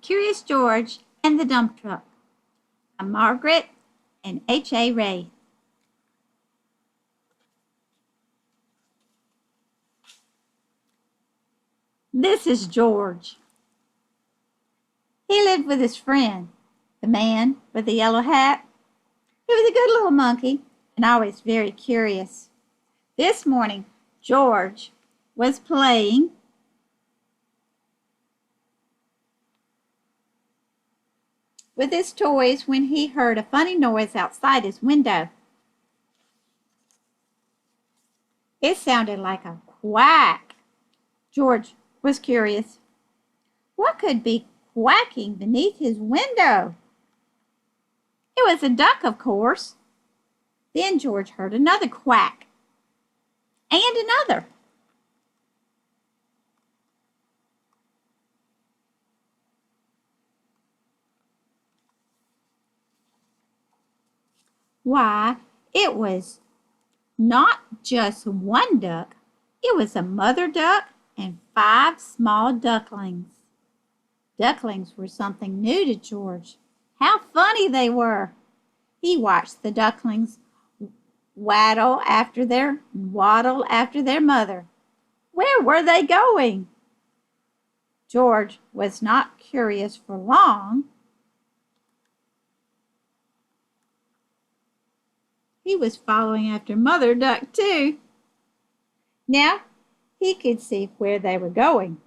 Curious George and the Dump Truck by Margaret and H.A. Ray. This is George. He lived with his friend, the man with the yellow hat. He was a good little monkey and always very curious. This morning, George was playing with his toys when he heard a funny noise outside his window. It sounded like a quack. George was curious. What could be quacking beneath his window? It was a duck, of course. Then George heard another quack and another. Why, it was not just one duck. It was a mother duck and 5 small ducklings. Ducklings were something new to George. How funny they were! He watched the ducklings waddle after their mother. Where were they going? George was not curious for long. He was following after Mother Duck, too. Now he could see where they were going.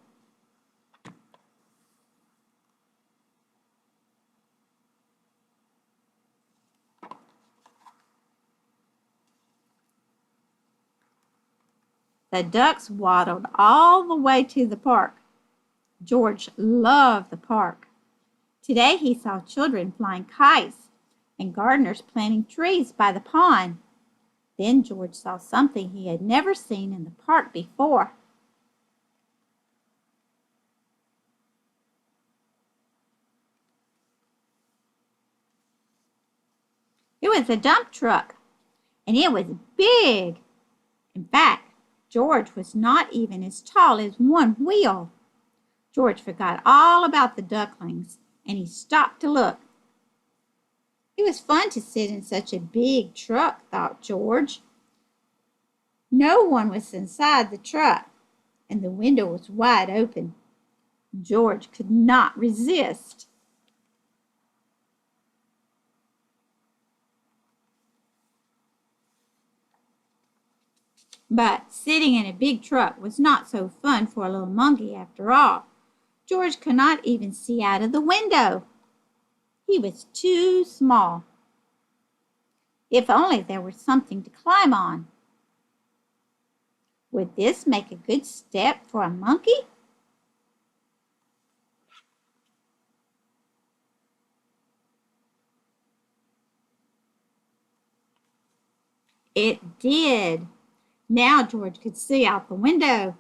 The ducks waddled all the way to the park. George loved the park. Today he saw children flying kites and gardeners planting trees by the pond. Then George saw something he had never seen in the park before. It was a dump truck, and it was big. In fact, George was not even as tall as one wheel. George forgot all about the ducklings, and he stopped to look. It was fun to sit in such a big truck, thought George. No one was inside the truck, and the window was wide open. George could not resist. But sitting in a big truck was not so fun for a little monkey after all. George could not even see out of the window. He was too small. If only there were something to climb on. Would this make a good step for a monkey? It did. Now George could see out the window.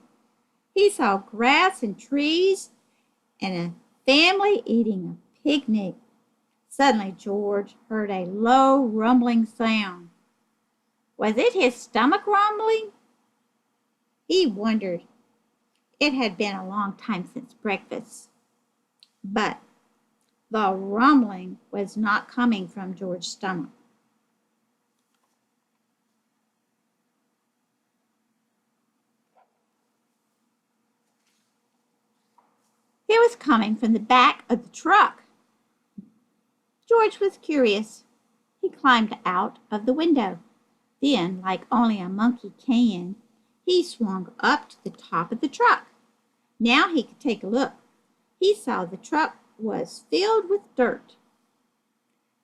He saw grass and trees and a family eating a picnic. Suddenly George heard a low rumbling sound. Was it his stomach rumbling? He wondered. It had been a long time since breakfast. But the rumbling was not coming from George's stomach. It was coming from the back of the truck. George was curious. He climbed out of the window. Then, like only a monkey can, he swung up to the top of the truck. Now he could take a look. He saw the truck was filled with dirt.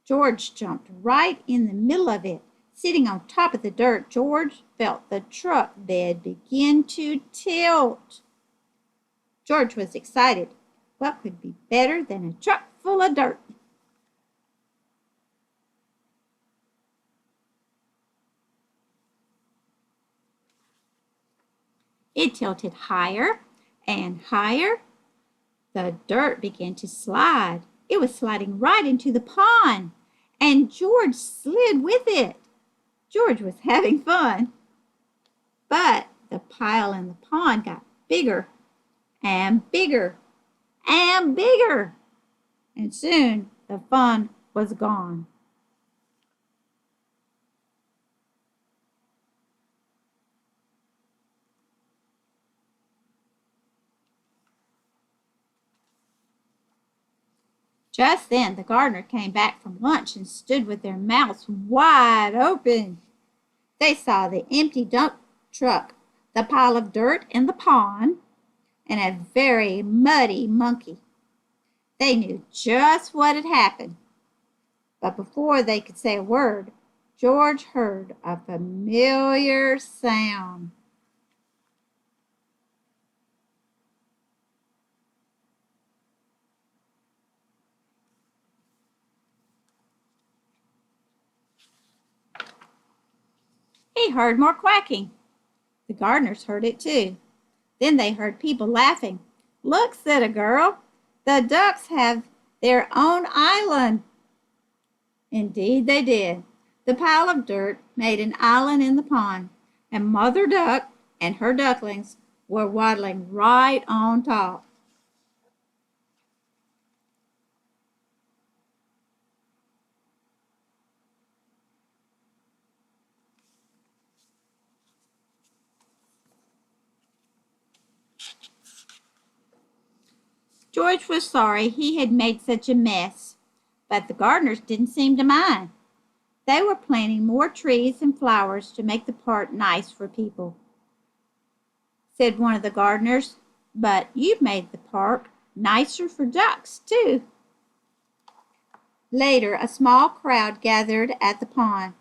George jumped right in the middle of it. Sitting on top of the dirt, George felt the truck bed begin to tilt. George was excited. What could be better than a truck full of dirt? It tilted higher and higher. The dirt began to slide. It was sliding right into the pond, and George slid with it. George was having fun. But the pile in the pond got bigger and bigger and bigger. and soon the fun was gone. Just then the gardener came back from lunch and stood with their mouths wide open. They saw the empty dump truck, the pile of dirt in the pond, and a very muddy monkey. They knew just what had happened, but before they could say a word, George heard a familiar sound. He heard more quacking. The gardeners heard it too. Then they heard people laughing. "Look," said a girl, "the ducks have their own island." Indeed they did. The pile of dirt made an island in the pond, and Mother Duck and her ducklings were waddling right on top. George was sorry he had made such a mess, but the gardeners didn't seem to mind. They were planting more trees and flowers to make the park nice for people. Said one of the gardeners, "But you've made the park nicer for ducks, too." Later, a small crowd gathered at the pond.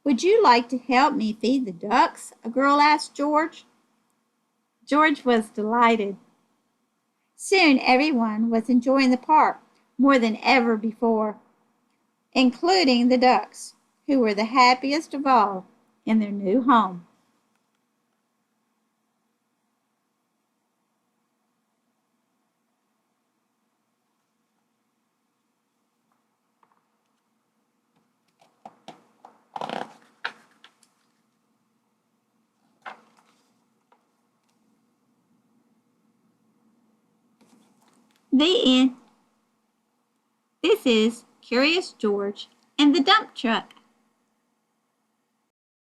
"Would you like to help me feed the ducks?" a girl asked George. George was delighted. Soon everyone was enjoying the park more than ever before, including the ducks, who were the happiest of all in their new home. The end. This is Curious George and the Dump Truck.